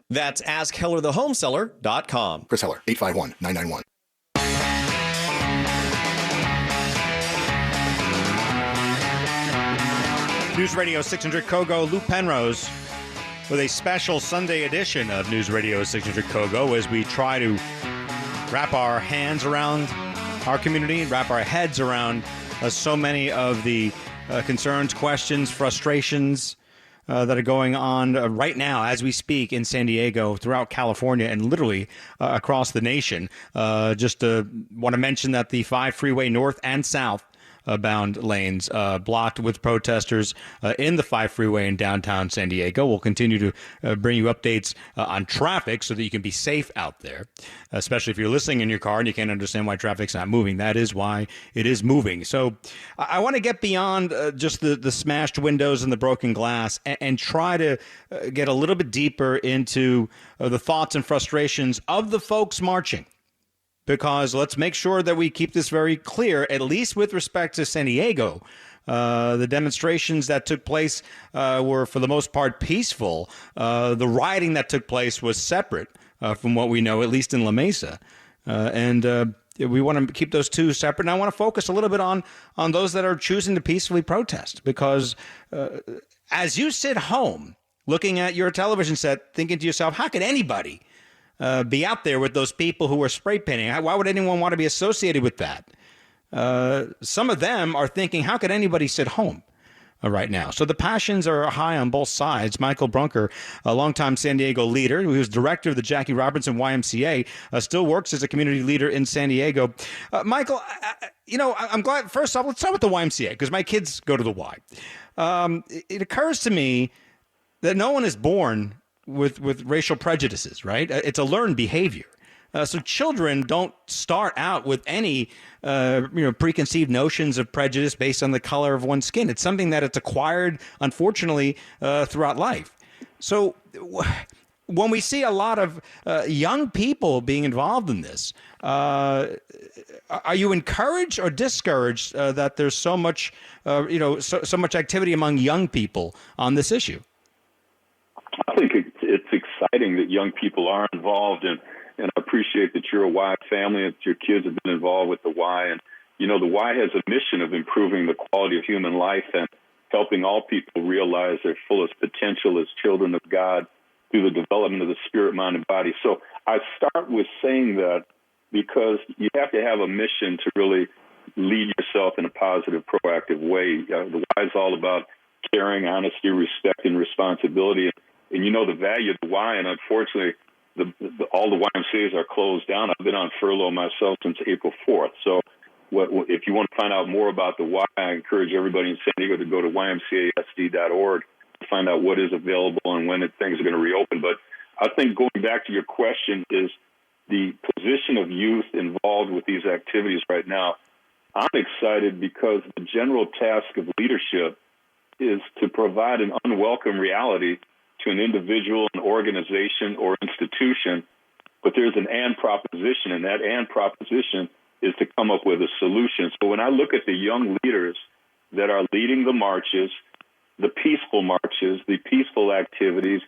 That's AskHellerTheHomeseller.com. Chris Heller, 851-991. Newsradio 600 KOGO, Lou Penrose, with a special Sunday edition of Newsradio 600 KOGO as we try to wrap our hands around our community, wrap our heads around so many of the concerns, questions, frustrations that are going on right now as we speak in San Diego, throughout California, and literally across the nation. Just want to mention that the 5 freeway north and south bound lanes blocked with protesters in the 5 freeway in downtown San Diego. We'll continue to bring you updates on traffic so that you can be safe out there, especially if you're listening in your car and you can't understand why traffic's not moving. That is why it is moving. So I want to get beyond just the smashed windows and the broken glass and try to get a little bit deeper into the thoughts and frustrations of the folks marching. Because let's make sure that we keep this very clear, at least with respect to San Diego. The demonstrations that took place were, for the most part, peaceful. The rioting that took place was separate from what we know, at least in La Mesa. And we want to keep those two separate. And I want to focus a little bit on those that are choosing to peacefully protest. Because as you sit home looking at your television set, thinking to yourself, how could anybody be out there with those people who are spray painting? Why would anyone want to be associated with that? Some of them are thinking, how could anybody sit home right now? So the passions are high on both sides. Michael Brunker, a longtime San Diego leader, who was director of the Jackie Robinson YMCA, still works as a community leader in San Diego. Michael, I'm glad. First off, let's start with the YMCA, because my kids go to the Y. It occurs to me that no one is born with racial prejudices, right? It's a learned behavior. So children don't start out with any preconceived notions of prejudice based on the color of one's skin. It's something that it's acquired, unfortunately, throughout life. So when we see a lot of young people being involved in this, are you encouraged or discouraged that there's so much much activity among young people on this issue? I think it's exciting that young people are involved, and I appreciate that you're a Y family and that your kids have been involved with the Y. And, the Y has a mission of improving the quality of human life and helping all people realize their fullest potential as children of God through the development of the spirit, mind, and body. So I start with saying that because you have to have a mission to really lead yourself in a positive, proactive way. The Y is all about caring, honesty, respect, and responsibility. And the value of the Y, and unfortunately, all the YMCAs are closed down. I've been on furlough myself since April 4th. So if you want to find out more about the Y, I encourage everybody in San Diego to go to ymcasd.org to find out what is available and when things are going to reopen. But I think going back to your question is the position of youth involved with these activities right now. I'm excited because the general task of leadership is to provide an unwelcome reality to an individual, an organization, or institution, but there's an and proposition, and that and proposition is to come up with a solution. So when I look at the young leaders that are leading the marches, the peaceful marches, the peaceful activities,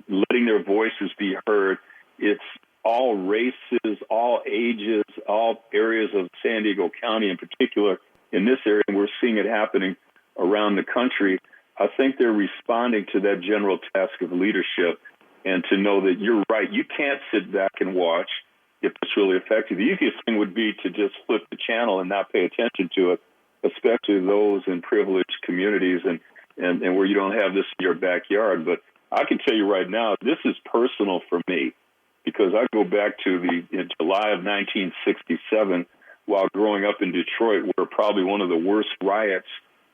letting their voices be heard, it's all races, all ages, all areas of San Diego County in particular. In this area, we're seeing it happening around the country. I think they're responding to that general task of leadership, and to know that you're right. You can't sit back and watch if it's really effective. The easiest thing would be to just flip the channel and not pay attention to it, especially those in privileged communities and where you don't have this in your backyard. But I can tell you right now, this is personal for me, because I go back to in July of 1967, while growing up in Detroit, where probably one of the worst riots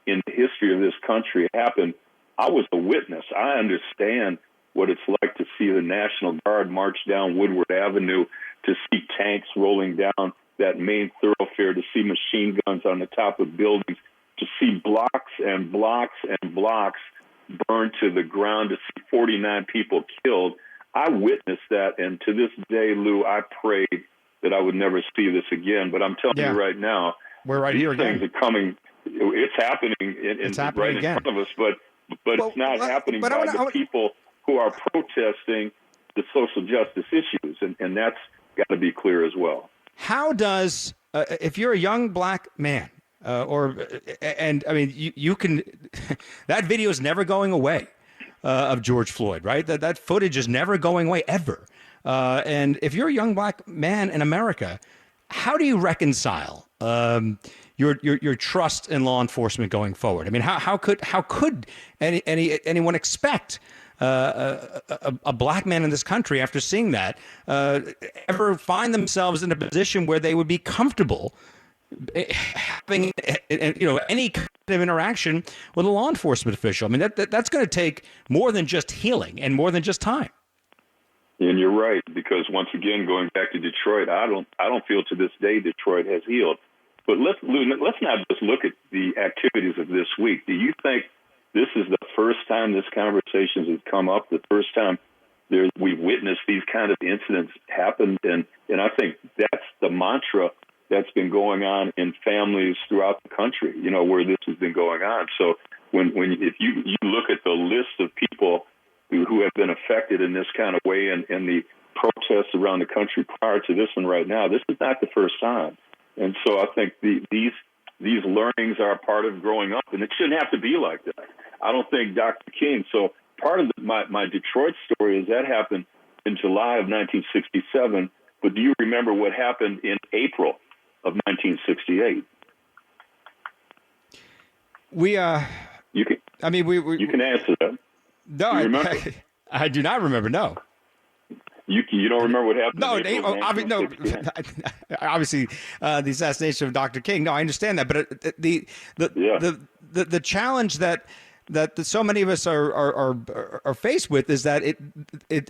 in the history of this country happened. I was a witness. I understand what it's like to see the National Guard march down Woodward Avenue, to see tanks rolling down that main thoroughfare, to see machine guns on the top of buildings, to see blocks and blocks and blocks burned to the ground, to see 49 people killed. I witnessed that, and to this day, Lou, I prayed that I would never see this again. But I'm telling you right now, we're right here again. Things are coming. It's happening right in front of us, but it's not happening by the people who are protesting social justice issues, and that's got to be clear as well. How does, if you're a young black man, you can, that video is never going away of George Floyd, right? That footage is never going away ever. And if you're a young black man in America, how do you reconcile your trust in law enforcement going forward? I mean, how could anyone expect a black man in this country, after seeing that, ever find themselves in a position where they would be comfortable having any kind of interaction with a law enforcement official? I mean, that's going to take more than just healing and more than just time. And you're right, because once again, going back to Detroit, I don't feel to this day Detroit has healed. But let's not just look at the activities of this week. Do you think this is the first time this conversation has come up, the first time we've witnessed these kind of incidents happen? And I think that's the mantra that's been going on in families throughout the country, where this has been going on. So if you look at the list of people who have been affected in this kind of way and the protests around the country prior to this one right now, this is not the first time. And so I think these learnings are a part of growing up, and it shouldn't have to be like that. I don't think Dr. King. So part of my Detroit story is that happened in July of 1967. But do you remember what happened in April of 1968? You can answer that. No, I do not remember. No. You don't remember what happened? No, obviously, the assassination of Dr. King. No, I understand that, but the challenge that so many of us are faced with is that it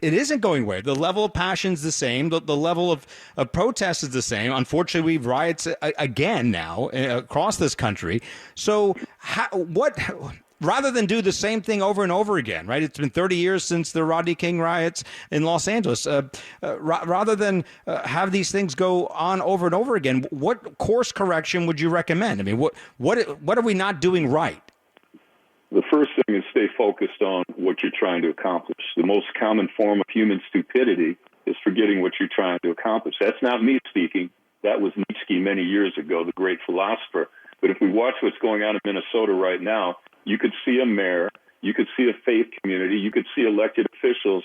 isn't going away. The level of passion is the same. The level of protest is the same. Unfortunately, we have riots again now across this country. So rather than do the same thing over and over again, right? It's been 30 years since the Rodney King riots in Los Angeles. Rather than have these things go on over and over again, what course correction would you recommend? I mean, what are we not doing right? The first thing is stay focused on what you're trying to accomplish. The most common form of human stupidity is forgetting what you're trying to accomplish. That's not me speaking. That was Nietzsche many years ago, the great philosopher. But if we watch what's going on in Minnesota right now, you could see a mayor, you could see a faith community, you could see elected officials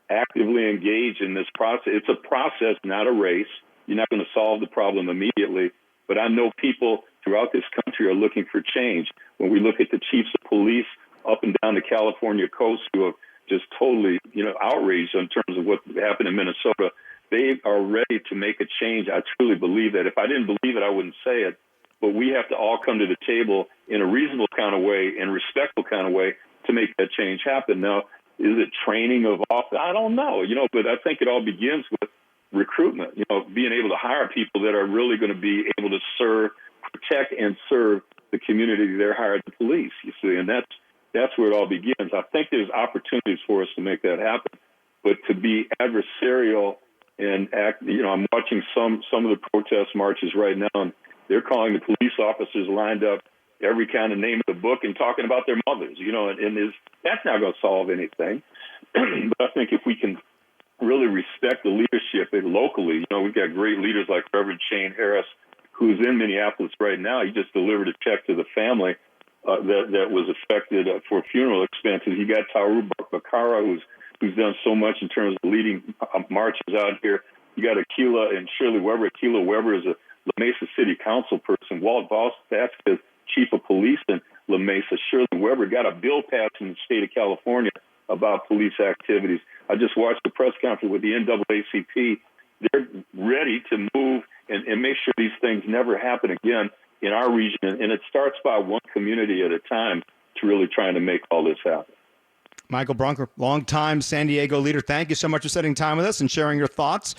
actively engage in this process. It's a process, not a race. You're not going to solve the problem immediately. But I know people throughout this country are looking for change. When we look at the chiefs of police up and down the California coast who have just totally, outraged in terms of what happened in Minnesota, they are ready to make a change. I truly believe that. If I didn't believe it, I wouldn't say it. But we have to all come to the table in a reasonable kind of way and respectful kind of way to make that change happen. Now, is it training of office? I don't know, but I think it all begins with recruitment, being able to hire people that are really going to be able to protect and serve the community they're hired to police, you see, and that's where it all begins. I think there's opportunities for us to make that happen, but to be adversarial and act, I'm watching some of the protest marches right now, and they're calling the police officers lined up every kind of name of the book and talking about their mothers, and that's not going to solve anything. But I think if we can really respect the leadership locally, we've got great leaders like Reverend Shane Harris, who's in Minneapolis right now. He just delivered a check to the family that was affected for funeral expenses. You got Taru Bakara, who's done so much in terms of leading marches out here. You got Akila and Shirley Weber. Akila Weber is a La Mesa City Council person. Walt Vasquez, Chief of Police in La Mesa. Shirley Weber got a bill passed in the state of California about police activities. I just watched the press conference with the NAACP. They're ready to move and make sure these things never happen again in our region. And it starts by one community at a time to really trying to make all this happen. Michael Brunker, longtime San Diego leader, thank you so much for spending time with us and sharing your thoughts.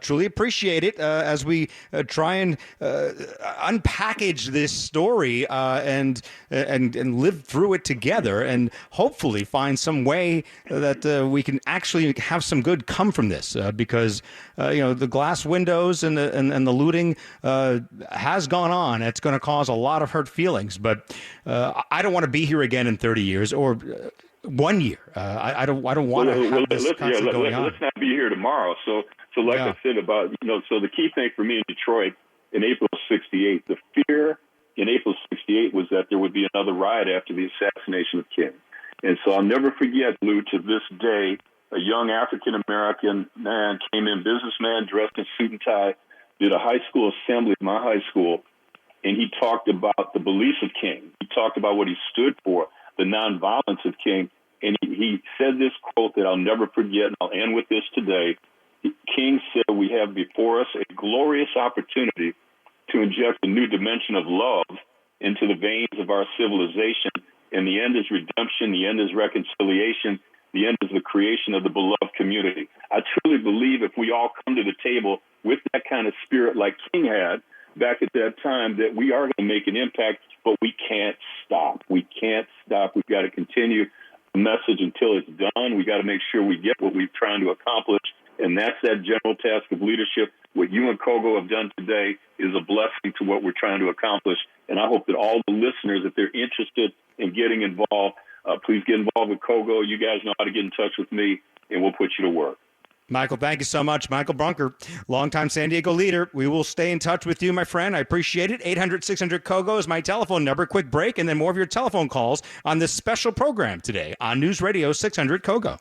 Truly appreciate it as we try and unpackage this story and live through it together and hopefully find some way that we can actually have some good come from this because, the glass windows and the looting has gone on. It's going to cause a lot of hurt feelings, but I don't want to be here again in 30 years or 1 year. I don't want to have this constantly going on. Let's not be here tomorrow. So like I said about, so the key thing for me in Detroit in April of 68, the fear in April 68 was that there would be another riot after the assassination of King. And so I'll never forget, Lou, to this day, a young African-American man came in, businessman, dressed in suit and tie, did a high school assembly at my high school, and he talked about the beliefs of King. He talked about what he stood for, the nonviolence of King. And he said this quote that I'll never forget, and I'll end with this today. King said, "We have before us a glorious opportunity to inject a new dimension of love into the veins of our civilization. And the end is redemption, the end is reconciliation, the end is the creation of the beloved community." I truly believe if we all come to the table with that kind of spirit like King had back at that time, that we are going to make an impact, but we can't stop. We can't stop. We've got to continue the message until it's done. We got to make sure we get what we're trying to accomplish. And that's that general task of leadership. What you and KOGO have done today is a blessing to what we're trying to accomplish. And I hope that all the listeners, if they're interested in getting involved, please get involved with KOGO. You guys know how to get in touch with me, and we'll put you to work. Michael, thank you so much. Michael Brunker, longtime San Diego leader. We will stay in touch with you, my friend. I appreciate it. 800-600-KOGO is my telephone number. Quick break, and then more of your telephone calls on this special program today on News Radio 600 KOGO.